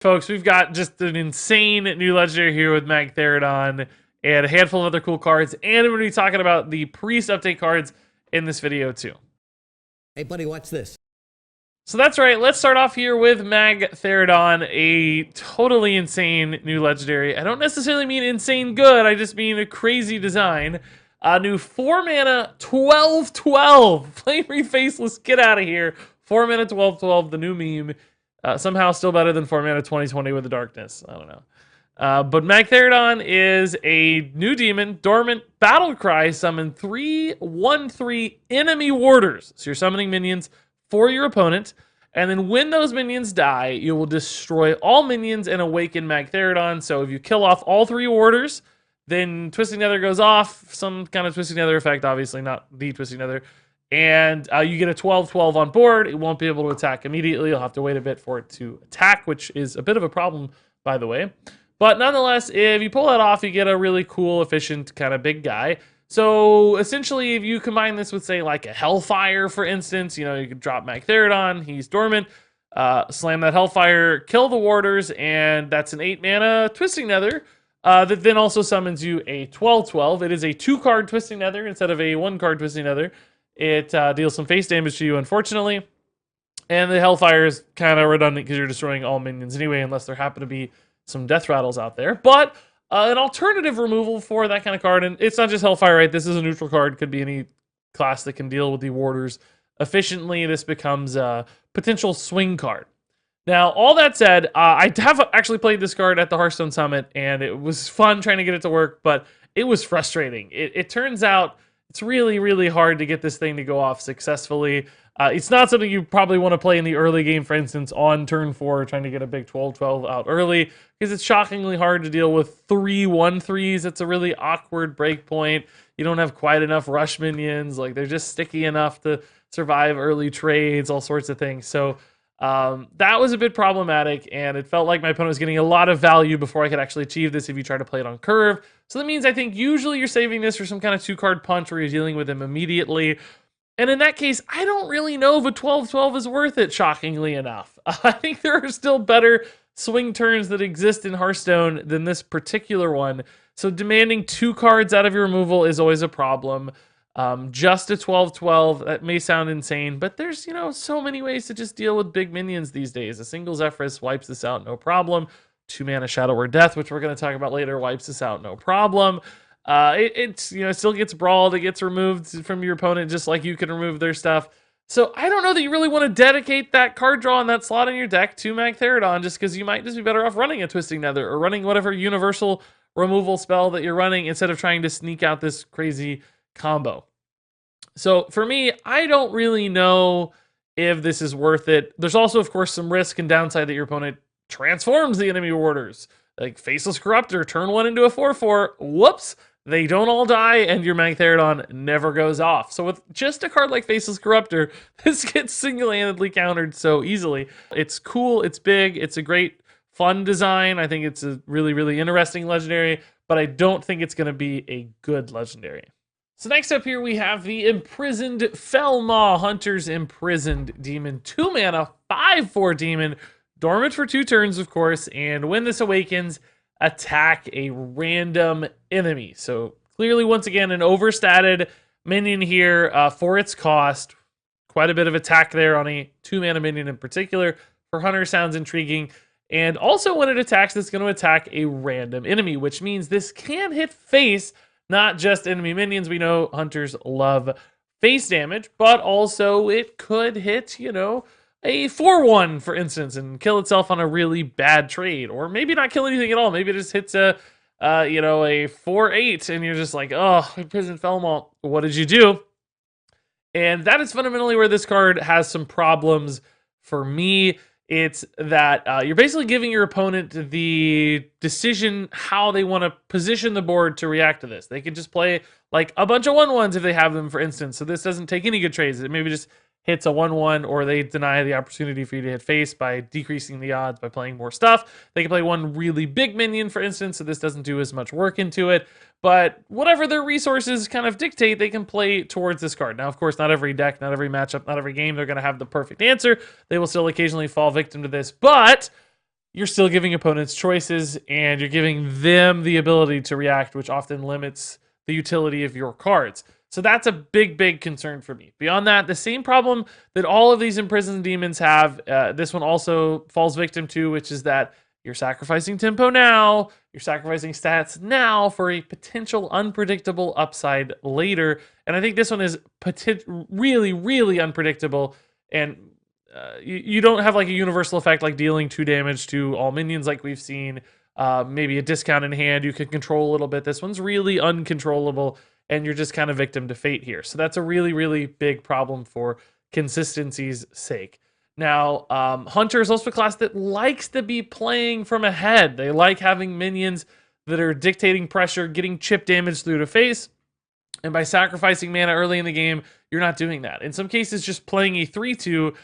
Folks, we've got just an insane new legendary here with Magtheridon and a handful of other cool cards, and we're going to be talking about the Priest update cards in this video too. Hey buddy, watch this. So that's right, let's start off here with Magtheridon, a totally insane new legendary. I don't necessarily mean insane good, I just mean a crazy design. A new 4 mana 12/12 Flaming Faceless, get out of here. 4 mana 12/12, the new meme. Somehow still better than 4 mana 20/20 with the darkness. I don't know. But Magtheridon is a new demon, dormant battle cry, summon 3/1/3 enemy warders. So you're summoning minions for your opponent, and then when those minions die, you will destroy all minions and awaken Magtheridon. So if you kill off all 3 warders, then Twisting Nether goes off, some kind of Twisting Nether effect, obviously not the Twisting Nether, and you get a 12/12 on board. It won't be able to attack immediately. You'll have to wait a bit for it to attack, which is a bit of a problem, by the way. But nonetheless, if you pull that off, you get a really cool, efficient, kind of big guy. So essentially, if you combine this with, say, like a Hellfire, for instance, you could drop Magtheridon, he's dormant, slam that Hellfire, kill the warders, and that's an 8 mana Twisting Nether. That then also summons you a 12/12. It is a 2-card Twisting Nether instead of a 1-card Twisting Nether. It deals some face damage to you, unfortunately. And the Hellfire is kind of redundant because you're destroying all minions anyway, unless there happen to be some death rattles out there. But an alternative removal for that kind of card, and it's not just Hellfire, right? This is a neutral card. Could be any class that can deal with the warders efficiently. This becomes a potential swing card. Now, all that said, I have actually played this card at the Hearthstone Summit, and it was fun trying to get it to work, but it was frustrating. It turns out it's really, really hard to get this thing to go off successfully. It's not something you probably want to play in the early game, for instance, on turn 4, trying to get a big 12/12 out early, because it's shockingly hard to deal with 3/1/3s. It's a really awkward break point. You don't have quite enough rush minions. Like, they're just sticky enough to survive early trades, all sorts of things. So that was a bit problematic, and it felt like my opponent was getting a lot of value before I could actually achieve this if you try to play it on curve. So that means I think usually you're saving this for some kind of 2-card punch where you're dealing with him immediately. And in that case, I don't really know if a 12/12 is worth it, shockingly enough. I think there are still better swing turns that exist in Hearthstone than this particular one. So demanding 2 cards out of your removal is always a problem. Just a 12/12, that may sound insane, but there's, so many ways to just deal with big minions these days. A single Zephrys wipes this out, no problem. 2 mana Shadow Word Death, which we're going to talk about later, wipes this out, no problem. It still gets brawled, it gets removed from your opponent just like you can remove their stuff. So I don't know that you really want to dedicate that card draw in that slot in your deck to Magtheridon, just because you might just be better off running a Twisting Nether or running whatever universal removal spell that you're running instead of trying to sneak out this crazy combo. So for me, I don't really know if this is worth it. There's also, of course, some risk and downside that your opponent transforms the enemy warders. Like Faceless Corruptor, turn 1 into a 4/4. Whoops, they don't all die, and your Magtheridon never goes off. So with just a card like Faceless Corruptor, this gets single-handedly countered so easily. It's cool, it's big, it's a great, fun design. I think it's a really, really interesting legendary, but I don't think it's going to be a good legendary. So next up here we have the Imprisoned Felmaw, Hunter's Imprisoned Demon. 2 mana, 5/4 demon, dormant for 2 turns, of course, and when this awakens, attack a random enemy. So clearly, once again, an overstated minion here for its cost. Quite a bit of attack there on a 2 mana minion in particular. For Hunter, sounds intriguing. And also when it attacks, it's going to attack a random enemy, which means this can hit face, not just enemy minions. We know Hunters love face damage, but also it could hit, a 4/1, for instance, and kill itself on a really bad trade. Or maybe not kill anything at all. Maybe it just hits a 4/8, and you're just like, oh, Imprisoned Felmaw, what did you do? And that is fundamentally where this card has some problems for me. It's that you're basically giving your opponent the decision how they want to position the board to react to this. They could just play like a bunch of 1/1s if they have them, for instance. So this doesn't take any good trades. It maybe just hits a 1/1, or they deny the opportunity for you to hit face by decreasing the odds by playing more stuff. They can play one really big minion, for instance, so this doesn't do as much work into it. But whatever their resources kind of dictate, they can play towards this card. Now, of course, not every deck, not every matchup, not every game, they're going to have the perfect answer. They will still occasionally fall victim to this. But you're still giving opponents choices and you're giving them the ability to react, which often limits the utility of your cards. So that's a big, big concern for me. Beyond that, the same problem that all of these imprisoned demons have, this one also falls victim to, which is that you're sacrificing tempo now, you're sacrificing stats now for a potential unpredictable upside later. And I think this one is really, really unpredictable. And you don't have like a universal effect like dealing 2 damage to all minions like we've seen. Maybe a discount in hand you can control a little bit. This one's really uncontrollable, and you're just kind of victim to fate here. So that's a really, really big problem for consistency's sake. Now, Hunter is also a class that likes to be playing from ahead. They like having minions that are dictating pressure, getting chip damage through the face. And by sacrificing mana early in the game, you're not doing that. In some cases, just playing a 3-2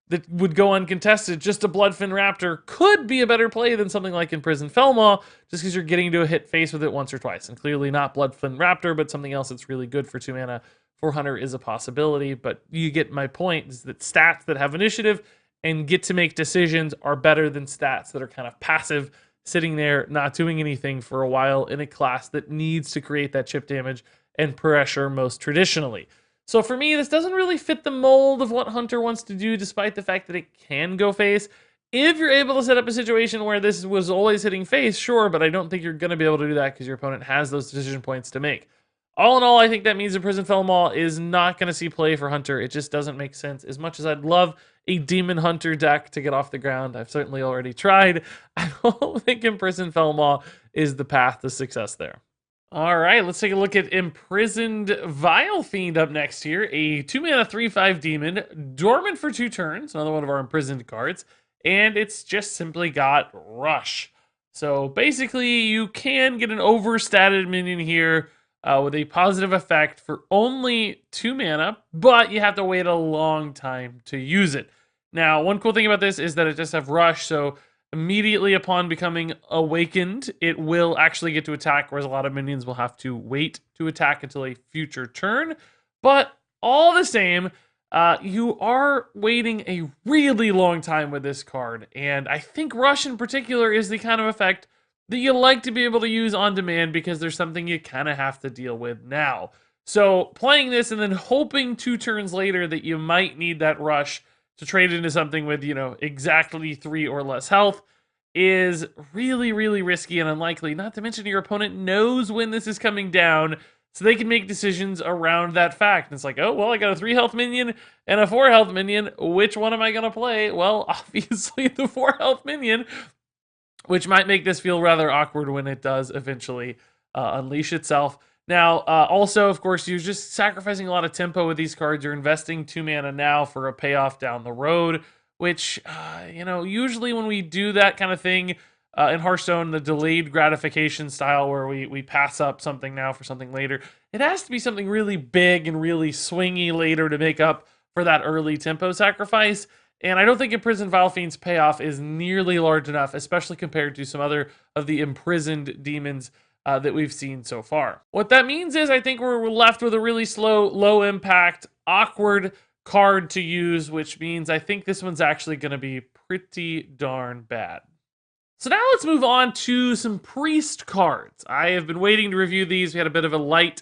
that would go uncontested, just a Bloodfin Raptor, could be a better play than something like Imprisoned Felmaw, just because you're getting to a hit face with it once or twice. And clearly not Bloodfin Raptor, but something else that's really good for 2 mana for Hunter is a possibility. But you get my point, is that stats that have initiative and get to make decisions are better than stats that are kind of passive, sitting there, not doing anything for a while in a class that needs to create that chip damage and pressure most traditionally. So for me, this doesn't really fit the mold of what Hunter wants to do, despite the fact that it can go face. If you're able to set up a situation where this was always hitting face, sure, but I don't think you're going to be able to do that because your opponent has those decision points to make. All in all, I think that means Imprisoned Felmaw is not going to see play for Hunter. It just doesn't make sense. As much as I'd love a Demon Hunter deck to get off the ground, I've certainly already tried. I don't think Imprisoned Felmaw is the path to success there. All right, let's take a look at Imprisoned Vilefiend up next here. A 2-mana 3/5 demon, dormant for 2 turns, another one of our imprisoned cards, and it's just simply got Rush. So basically, you can get an overstated minion here with a positive effect for only 2 mana, but you have to wait a long time to use it. Now, one cool thing about this is that it does have Rush, so immediately upon becoming awakened, it will actually get to attack, whereas a lot of minions will have to wait to attack until a future turn. But all the same, you are waiting a really long time with this card, and I think Rush in particular is the kind of effect that you like to be able to use on demand because there's something you kind of have to deal with now. So playing this and then hoping 2 turns later that you might need that Rush to trade into something with, exactly 3 or less health is really, really risky and unlikely. Not to mention your opponent knows when this is coming down, so they can make decisions around that fact. And it's like, oh, well, I got a 3 health minion and a 4 health minion. Which one am I going to play? Well, obviously the 4 health minion, which might make this feel rather awkward when it does eventually unleash itself. Now, also, of course, you're just sacrificing a lot of tempo with these cards. You're investing 2 mana now for a payoff down the road, which, usually when we do that kind of thing in Hearthstone, the delayed gratification style where we pass up something now for something later, it has to be something really big and really swingy later to make up for that early tempo sacrifice. And I don't think Imprisoned Vilefiend's payoff is nearly large enough, especially compared to some other of the imprisoned demons that we've seen so far. What that means is I think we're left with a really slow, low impact, awkward card to use, which means I think this one's actually going to be pretty darn bad. So now let's move on to some priest cards. I have been waiting to review these. We had a bit of a light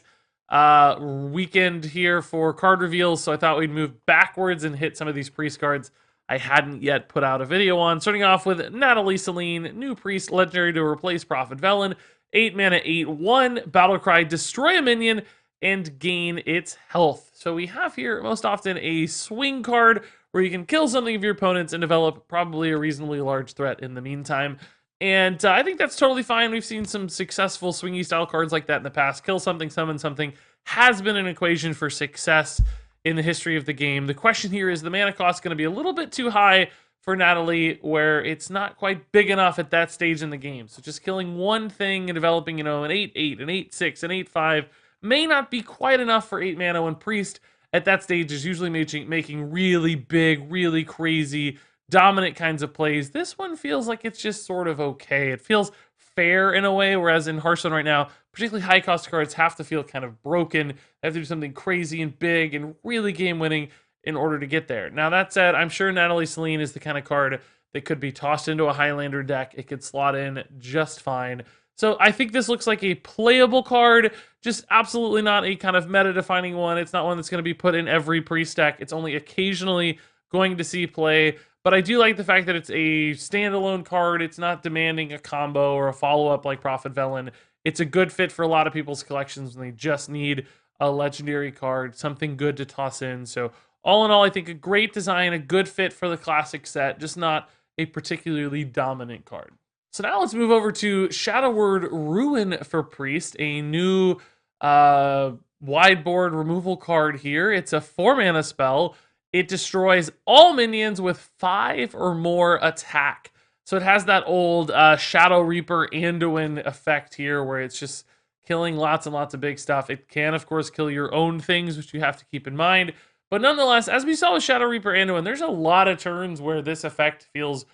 weekend here for card reveals, so I thought we'd move backwards and hit some of these priest cards I hadn't yet put out a video on. Starting off with Natalie Seline, new priest, legendary to replace Prophet Velen. 8 mana, 8/1, Battlecry, destroy a minion and gain its health. So we have here most often a swing card where you can kill something of your opponents and develop probably a reasonably large threat in the meantime. And I think that's totally fine. We've seen some successful swingy style cards like that in the past. Kill something, summon something has been an equation for success in the history of the game. The question here is the mana cost going to be a little bit too high for Natalie, where it's not quite big enough at that stage in the game. So just killing one thing and developing, an 8/8, an 8/6, an 8/5 may not be quite enough for 8 mana when Priest at that stage is usually making really big, really crazy, dominant kinds of plays. This one feels like it's just sort of okay. It feels fair in a way, whereas in Hearthstone right now, particularly high cost cards have to feel kind of broken. They have to do something crazy and big and really game winning in order to get there. Now, that said, I'm sure Natalie Seline is the kind of card that could be tossed into a Highlander deck. It could slot in just fine. So I think this looks like a playable card, just absolutely not a kind of meta-defining one. It's not one that's going to be put in every priest deck. It's only occasionally going to see play. But I do like the fact that it's a standalone card. It's not demanding a combo or a follow-up like Prophet Velen. It's a good fit for a lot of people's collections when they just need a legendary card, something good to toss in. So all in all, I think a great design, a good fit for the classic set, just not a particularly dominant card. So now let's move over to Shadow Word Ruin for Priest, a new wide board removal card here. It's a 4-mana spell. It destroys all minions with 5 or more attack. So it has that old Shadow Reaper Anduin effect here where it's just killing lots and lots of big stuff. It can, of course, kill your own things, which you have to keep in mind. But nonetheless, as we saw with Shadow Reaper Anduin, there's a lot of turns where this effect feels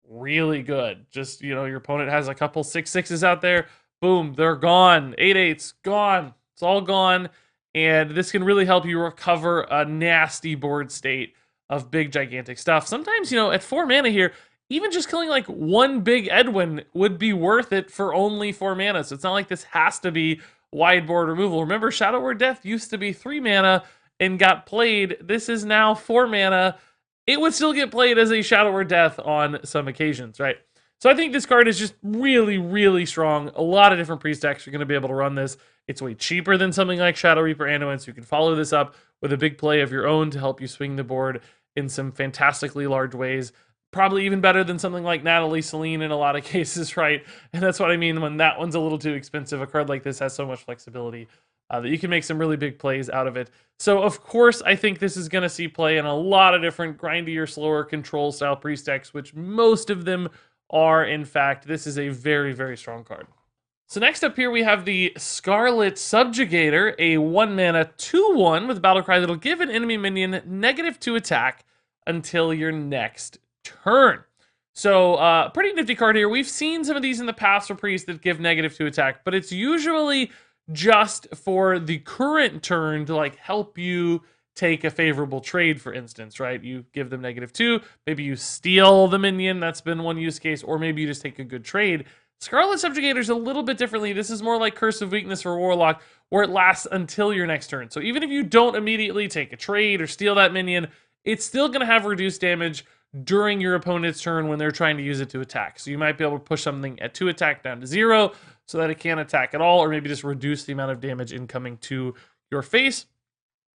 really good. Just, your opponent has a couple 6/6s out there. Boom, they're gone. 8/8s, gone. It's all gone. And this can really help you recover a nasty board state of big, gigantic stuff. Sometimes, at 4 mana here, even just killing like one big Edwin would be worth it for only 4 mana. So it's not like this has to be wide board removal. Remember, Shadow Word Death used to be 3 mana and got played. This is now 4 mana. It would still get played as a Shadow Word Death on some occasions, right? So I think this card is just really, really strong. A lot of different priest decks are going to be able to run this. It's way cheaper than something like Shadow Reaper Anduin, so you can follow this up with a big play of your own to help you swing the board in some fantastically large ways. Probably even better than something like Natalie Seline in a lot of cases, right? And that's what I mean when that one's a little too expensive. A card like this has so much flexibility that you can make some really big plays out of it. So, of course, I think this is going to see play in a lot of different grindier, slower control style priest decks, which most of them are, in fact. This is a very, very strong card. So next up here we have the Scarlet Subjugator, a 1-mana 2/1 with a battlecry that'll give an enemy minion -2 attack until your next turn. So pretty nifty card here. We've seen some of these in the past for priests that give -2 attack, but it's usually just for the current turn to like help you take a favorable trade, for instance, right? You give them -2, maybe you steal the minion, that's been one use case, or maybe you just take a good trade. Scarlet Subjugator's a little bit differently. This is more like Curse of Weakness for Warlock, where it lasts until your next turn. So even if you don't immediately take a trade or steal that minion, it's still going to have reduced damage during your opponent's turn when they're trying to use it to attack. So you might be able to push something at 2 attack down to 0 so that it can't attack at all, or maybe just reduce the amount of damage incoming to your face,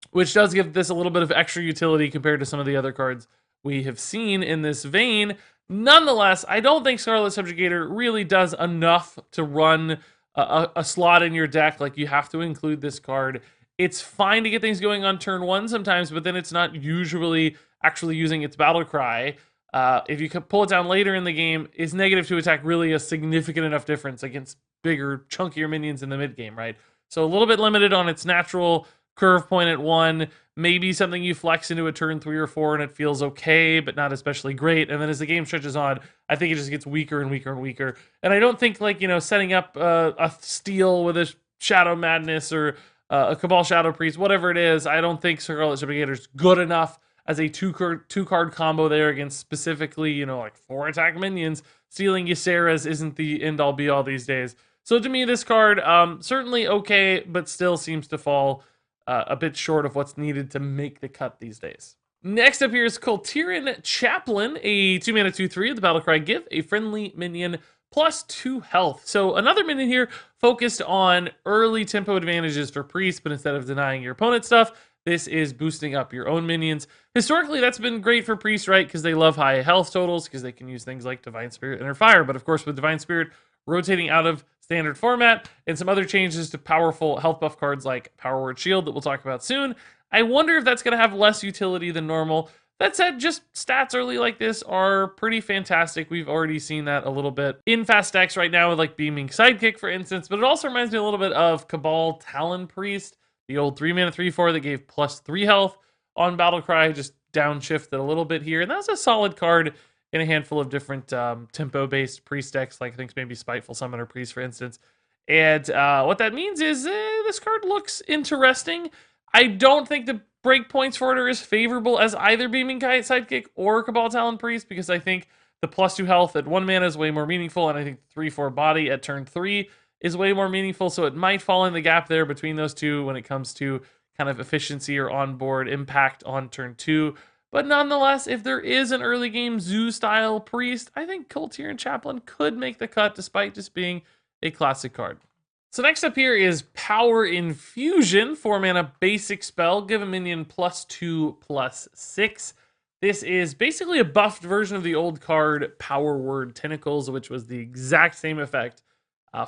which does give this a little bit of extra utility compared to some of the other cards we have seen in this vein. Nonetheless, I don't think Scarlet Subjugator really does enough to run a slot in your deck. Like, you have to include this card. It's fine to get things going on turn 1 sometimes, but then it's not usually actually using its battle cry. If you pull it down later in the game, is -2 attack really a significant enough difference against bigger, chunkier minions in the mid game, right? So a little bit limited on its natural curve point at 1, maybe something you flex into a turn 3 or 4 and it feels okay, but not especially great. And then as the game stretches on, I think it just gets weaker and weaker and weaker. And I don't think, like, setting up a steal with a Shadow Madness or a Cabal Shadow Priest, whatever it is, I don't think Scarlet Subjugator's good enough as a two-card combo there against specifically, like 4 attack minions. Stealing Ysera's isn't the end-all be-all these days. So to me, this card, certainly okay, but still seems to fall a bit short of what's needed to make the cut these days. Next up here is Kul Tiran Chaplain, a 2-mana 2/3 with the battlecry, give a friendly minion +2 health. So another minion here focused on early tempo advantages for priests, but instead of denying your opponent's stuff, this is boosting up your own minions. Historically, that's been great for priests, right? Because they love high health totals, because they can use things like Divine Spirit and Fire. But of course, with Divine Spirit rotating out of standard format and some other changes to powerful health buff cards like Power Word Shield that we'll talk about soon, I wonder if that's going to have less utility than normal. That said, just stats early like this are pretty fantastic. We've already seen that a little bit in fast decks right now with like Beaming Sidekick, for instance, but it also reminds me a little bit of Cabal Talon Priest, the old 3-mana 3/4 that gave +3 health on Battlecry, just downshifted a little bit here. And that's a solid card in a handful of different tempo-based priest decks, like I think maybe Spiteful Summoner Priest, for instance. And what that means is this card looks interesting. I don't think the breakpoints for it are as favorable as either Beaming Sidekick or Cabal Talon Priest, because I think The +2 health at 1 mana is way more meaningful, and I think 3/4 body at turn 3 is way more meaningful, so it might fall in the gap there between those two when it comes to kind of efficiency or onboard impact on turn 2. But nonetheless, if there is an early game zoo-style priest, I think Kul Tiran Chaplain could make the cut despite just being a classic card. So next up here is Power Infusion, 4 mana basic spell, give a minion +2/+6. This is basically a buffed version of the old card Power Word Tentacles, which was the exact same effect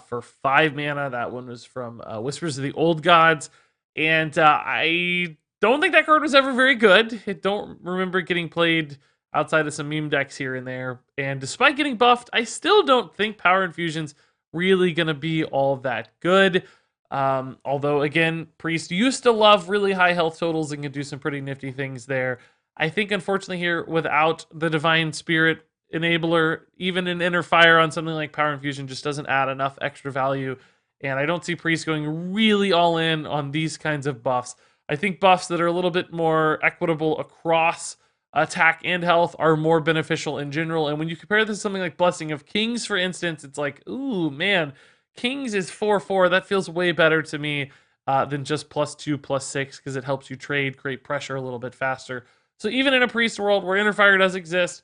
for 5 mana. That one was from Whispers of the Old Gods. And I don't think that card was ever very good. I don't remember it getting played outside of some meme decks here and there. And despite getting buffed, I still don't think Power Infusion's really going to be all that good. Although, again, Priest used to love really high health totals and can do some pretty nifty things there. I think, unfortunately, here, without the Divine Spirit enabler, even an Inner Fire on something like Power Infusion just doesn't add enough extra value. And I don't see Priest going really all in on these kinds of buffs. I think buffs that are a little bit more equitable across attack and health are more beneficial in general. And when you compare this to something like Blessing of Kings, for instance, it's like, ooh, man, Kings is 4/4. That feels way better to me than just +2/+6 because it helps you trade, create pressure a little bit faster. So even in a Priest world where Inner Fire does exist,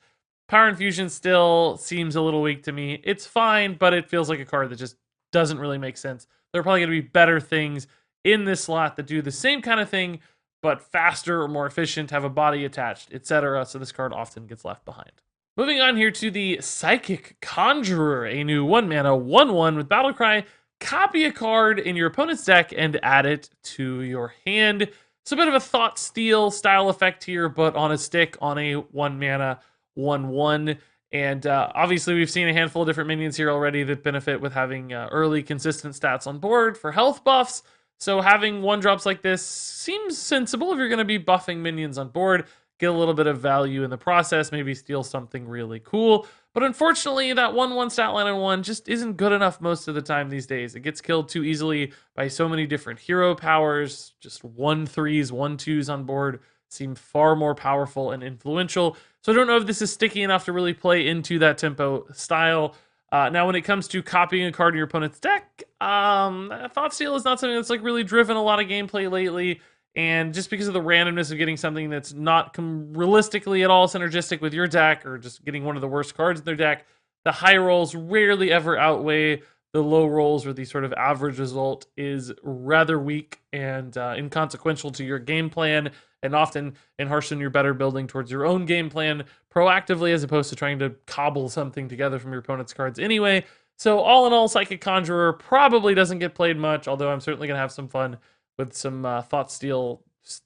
Power Infusion still seems a little weak to me. It's fine, but it feels like a card that just doesn't really make sense. There are probably going to be better things in this slot that do the same kind of thing, but faster or more efficient, have a body attached, etc. So this card often gets left behind. Moving on here to the Psychic Conjurer, a new 1 mana 1/1 with Battlecry. Copy a card in your opponent's deck and add it to your hand. It's a bit of a Thought Steal style effect here, but on a stick on a 1 mana 1/1. And obviously, we've seen a handful of different minions here already that benefit with having early consistent stats on board for health buffs. So having 1-drops like this seems sensible if you're going to be buffing minions on board. Get a little bit of value in the process, maybe steal something really cool. But unfortunately, that 1/1 stat line on 1 just isn't good enough most of the time these days. It gets killed too easily by so many different hero powers. Just 1/3s, 1/2s on board seem far more powerful and influential. So I don't know if this is sticky enough to really play into that tempo style. Now, when it comes to copying a card in your opponent's deck, Thought Steal is not something that's like really driven a lot of gameplay lately. And just because of the randomness of getting something that's not realistically at all synergistic with your deck, or just getting one of the worst cards in their deck, the high rolls rarely ever outweigh the low rolls, where the sort of average result is rather weak and inconsequential to your game plan. And often in Hearthstone, you're better building towards your own game plan proactively as opposed to trying to cobble something together from your opponent's cards anyway. So all in all, Psychic Conjurer probably doesn't get played much, although I'm certainly going to have some fun with some Thought Steal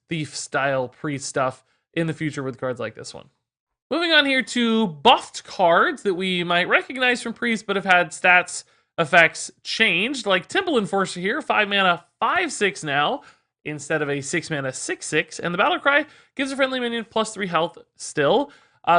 Thief-style pre-stuff in the future with cards like this one. Moving on here to buffed cards that we might recognize from Priest but have had stats effects changed, like Temple Enforcer here, 5 mana 5/6 now, instead of a 6 mana 6/6, and the Battlecry gives a friendly minion +3 health still.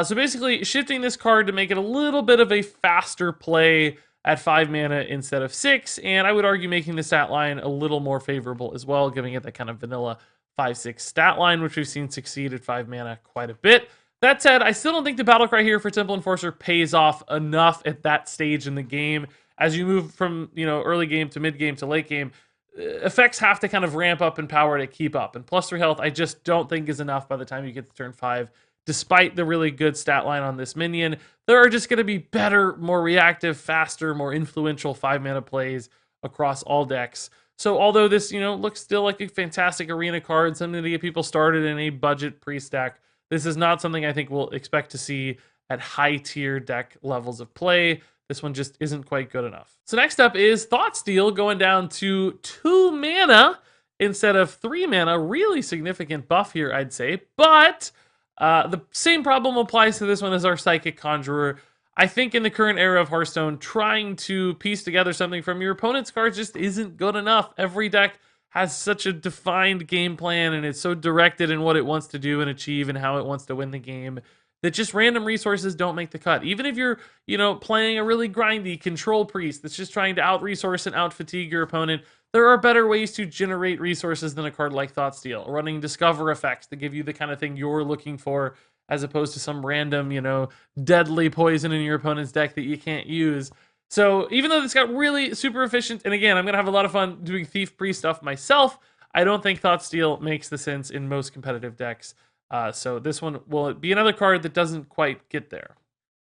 So basically shifting this card to make it a little bit of a faster play at 5 mana instead of 6, and I would argue making the stat line a little more favorable as well, giving it that kind of vanilla 5/6 stat line, which we've seen succeed at 5 mana quite a bit. That said, I still don't think the Battlecry here for Temple Enforcer pays off enough at that stage in the game. As you move from early game to mid game to late game, effects have to kind of ramp up in power to keep up. And +3 health, I just don't think is enough by the time you get to turn 5. Despite the really good stat line on this minion, there are just going to be better, more reactive, faster, more influential 5 mana plays across all decks. So although this, looks still like a fantastic arena card, something to get people started in a budget pre-stack, this is not something I think we'll expect to see at high-tier deck levels of play. This one just isn't quite good enough. So next up is Thought Steal, going down to 2 mana instead of 3 mana. Really significant buff here, I'd say. But the same problem applies to this one as our Psychic Conjurer. I think in the current era of Hearthstone, trying to piece together something from your opponent's cards just isn't good enough. Every deck has such a defined game plan, and it's so directed in what it wants to do and achieve and how it wants to win the game, that just random resources don't make the cut. Even if you're, playing a really grindy control priest that's just trying to out-resource and out-fatigue your opponent, there are better ways to generate resources than a card like Thought Steal, running Discover effects to give you the kind of thing you're looking for as opposed to some random, deadly poison in your opponent's deck that you can't use. So even though this got really super efficient, and again, I'm going to have a lot of fun doing Thief Priest stuff myself, I don't think Thoughtsteal makes the sense in most competitive decks. So this one will be another card that doesn't quite get there.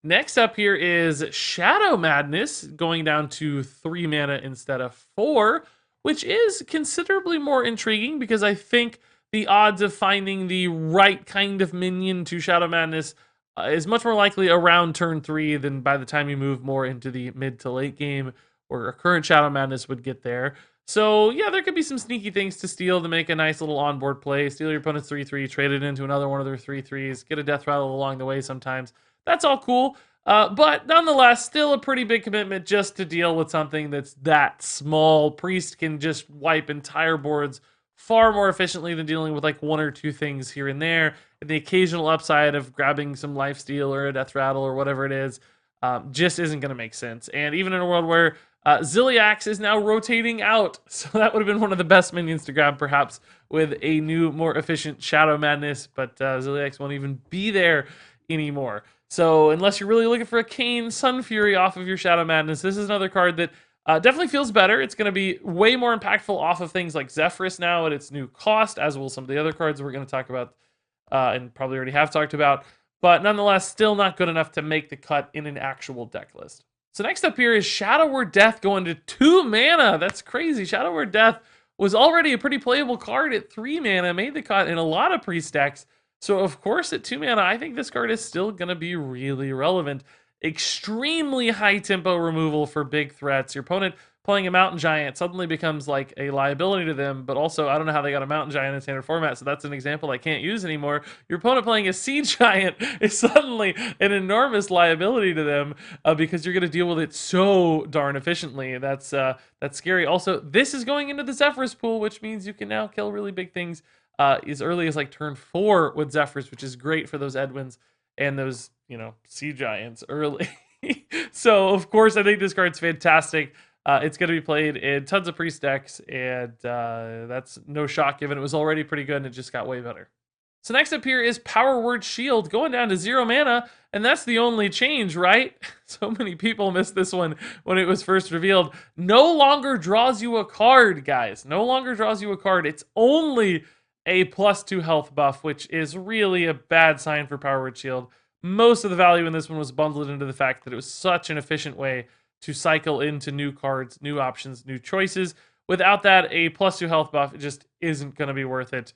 Next up here is Shadow Madness, going down to 3 mana instead of 4, which is considerably more intriguing because I think the odds of finding the right kind of minion to Shadow Madness is much more likely around turn 3 than by the time you move more into the mid to late game, where a current Shadow Madness would get there. So yeah, there could be some sneaky things to steal to make a nice little onboard play. Steal your opponent's 3/3, trade it into another one of their 3/3s, get a death rattle along the way sometimes. That's all cool. But nonetheless, still a pretty big commitment just to deal with something that's that small. Priest can just wipe entire boards far more efficiently than dealing with like 1 or 2 things here and there. And the occasional upside of grabbing some lifesteal or a death rattle or whatever it is just isn't going to make sense. And even in a world where Ziliax is now rotating out, so that would have been one of the best minions to grab perhaps with a new, more efficient Shadow Madness, but Ziliax won't even be there anymore. So unless you're really looking for a Kayn Sun Fury off of your Shadow Madness, this is another card that definitely feels better. It's going to be way more impactful off of things like Zephrys now at its new cost, as will some of the other cards we're going to talk about and probably already have talked about. But nonetheless, still not good enough to make the cut in an actual deck list. So next up here is Shadow Word Death going to 2 mana. That's crazy. Shadow Word Death was already a pretty playable card at 3 mana, made the cut in a lot of Priest decks. So of course at 2 mana, I think this card is still going to be really relevant. Extremely high tempo removal for big threats. Your opponent playing a Mountain Giant suddenly becomes like a liability to them, but also I don't know how they got a Mountain Giant in standard format, so that's an example I can't use anymore. Your opponent playing a Sea Giant is suddenly an enormous liability to them because you're going to deal with it so darn efficiently. That's scary. Also, this is going into the Zephrys pool, which means you can now kill really big things as early as like turn 4 with Zephrys, which is great for those Edwins and those, Sea Giants early. So, of course, I think this card's fantastic. It's going to be played in tons of Priest decks, and that's no shock given it was already pretty good and it just got way better. So next up here is Power Word Shield going down to 0 mana, and that's the only change, right? So many people missed this one when it was first revealed. No longer draws you a card, guys. No longer draws you a card. It's only a +2 health buff, which is really a bad sign for Power Word Shield. Most of the value in this one was bundled into the fact that it was such an efficient way to cycle into new cards, new options, new choices. Without that, a +2 health buff just isn't going to be worth it.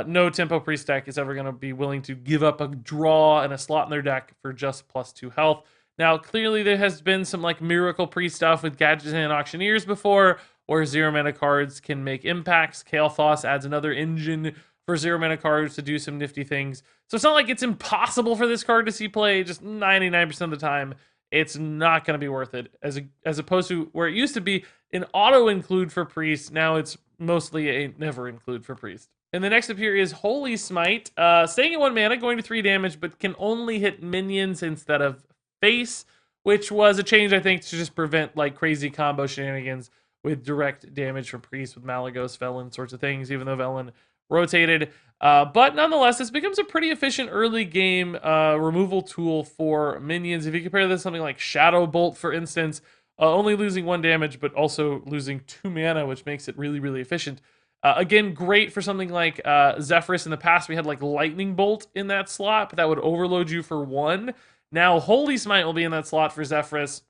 No tempo priest deck is ever going to be willing to give up a draw and a slot in their deck for just +2 health. Now, clearly there has been some like miracle priest stuff with Gadgets and Auctioneers before, where 0 mana cards can make impacts. Kael'thas adds another engine for 0 mana cards to do some nifty things. So it's not like it's impossible for this card to see play, just 99% of the time it's not going to be worth it. As opposed to where it used to be an auto include for priest, now it's mostly a never include for priest. And the next up here is Holy Smite, staying at 1 mana, going to 3 damage, but can only hit minions instead of face, which was a change, I think, to just prevent like crazy combo shenanigans with direct damage from priest with Malygos, Velen, sorts of things, even though Velen rotated. But nonetheless, this becomes a pretty efficient early game removal tool for minions. If you compare this to something like Shadow Bolt, for instance, only losing 1 damage, but also losing 2 mana, which makes it really, really efficient. Again, great for something like Zephrys. In the past, we had like Lightning Bolt in that slot, but that would overload you for 1. Now, Holy Smite will be in that slot for Zephrys,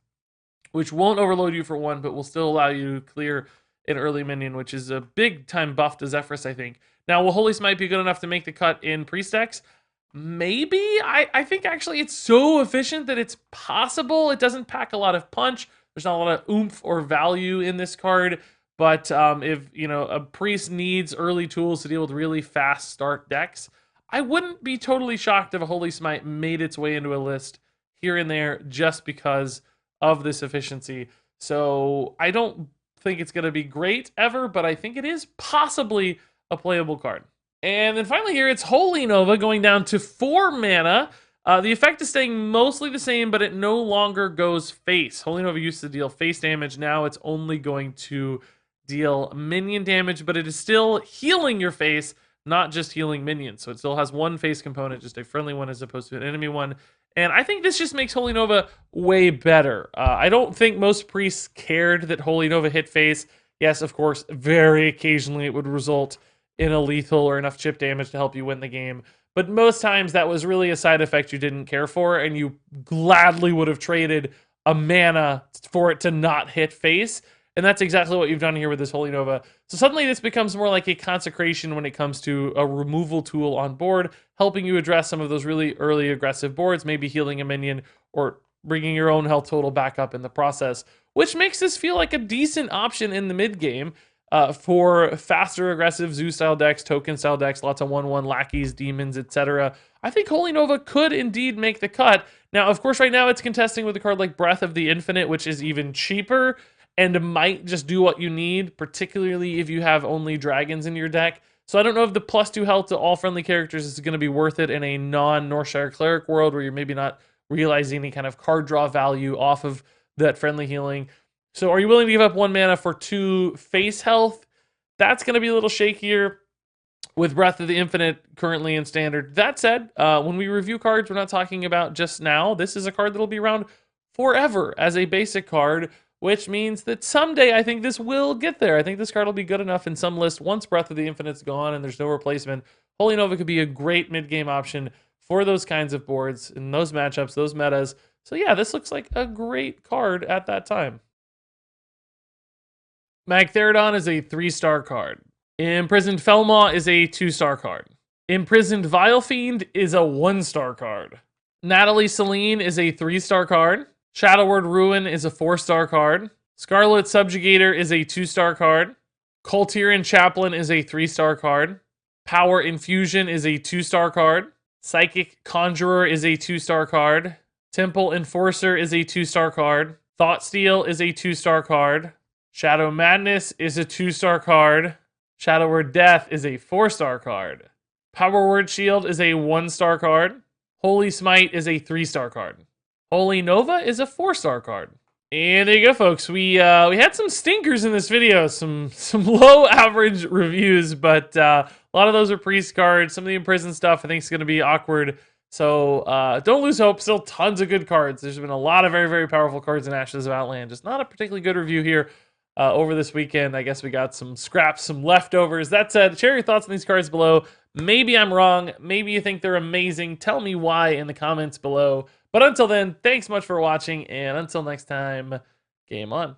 which won't overload you for 1, but will still allow you to clear an early minion, which is a big time buff to Zephrys, I think. Now, will Holy Smite be good enough to make the cut in priest decks? Maybe. I think actually it's so efficient that it's possible. It doesn't pack a lot of punch. There's not a lot of oomph or value in this card. But if a priest needs early tools to deal with really fast start decks, I wouldn't be totally shocked if a Holy Smite made its way into a list here and there just because of this efficiency. So I don't think it's going to be great ever, but I think it is possibly a playable card. And then finally here, it's Holy Nova going down to 4 mana. The effect is staying mostly the same, but it no longer goes face. Holy Nova used to deal face damage. Now it's only going to deal minion damage, but it is still healing your face, not just healing minions. So it still has one face component, just a friendly one as opposed to an enemy one. And I think this just makes Holy Nova way better. I don't think most priests cared that Holy Nova hit face. Yes, of course, very occasionally it would result in a lethal or enough chip damage to help you win the game. But most times that was really a side effect you didn't care for, and you gladly would have traded a mana for it to not hit face. And that's exactly what you've done here with this Holy Nova. So suddenly this becomes more like a consecration when it comes to a removal tool on board, helping you address some of those really early aggressive boards, maybe healing a minion or bringing your own health total back up in the process, which makes this feel like a decent option in the mid game for faster aggressive Zoo-style decks, token-style decks, lots of 1/1 lackeys, demons, etc. I think Holy Nova could indeed make the cut. Now, of course, right now it's contesting with a card like Breath of the Infinite, which is even cheaper and might just do what you need, particularly if you have only dragons in your deck. So I don't know if the +2 health to all friendly characters is going to be worth it in a non-Northshire Cleric world where you're maybe not realizing any kind of card draw value off of that friendly healing. So are you willing to give up 1 mana for 2 face health? That's going to be a little shakier with Breath of the Infinite currently in Standard. That said, when we review cards, we're not talking about just now. This is a card that'll be around forever as a basic card, which means that someday I think this will get there. I think this card will be good enough in some list once Breath of the Infinite's gone and there's no replacement. Holy Nova could be a great mid-game option for those kinds of boards and those matchups, those metas. So yeah, this looks like a great card at that time. Magtheridon is a 3-star card. Imprisoned Felmaw is a 2-star card. Imprisoned Vilefiend is a 1-star card. Natalie Seline is a 3-star card. Shadowward Ruin is a 4-star card. Scarlet Subjugator is a 2-star card. Kul Tiran Chaplain is a 3-star card. Power Infusion is a 2-star card. Psychic Conjurer is a 2-star card. Temple Enforcer is a 2-star card. Thoughtsteal is a 2-star card. Shadow Madness is a 2-star card. Shadow Word Death is a 4-star card. Power Word Shield is a 1-star card. Holy Smite is a 3-star card. Holy Nova is a 4-star card. And there you go, folks. We had some stinkers in this video, some low average reviews, but a lot of those are priest cards. Some of the imprisoned stuff I think is going to be awkward. So don't lose hope. Still tons of good cards. There's been a lot of very, very powerful cards in Ashes of Outland. Just not a particularly good review here over this weekend. I guess we got some scraps, some leftovers. That said, share your thoughts on these cards below. Maybe I'm wrong. Maybe you think they're amazing. Tell me why in the comments below. But until then, thanks much for watching, and until next time, game on.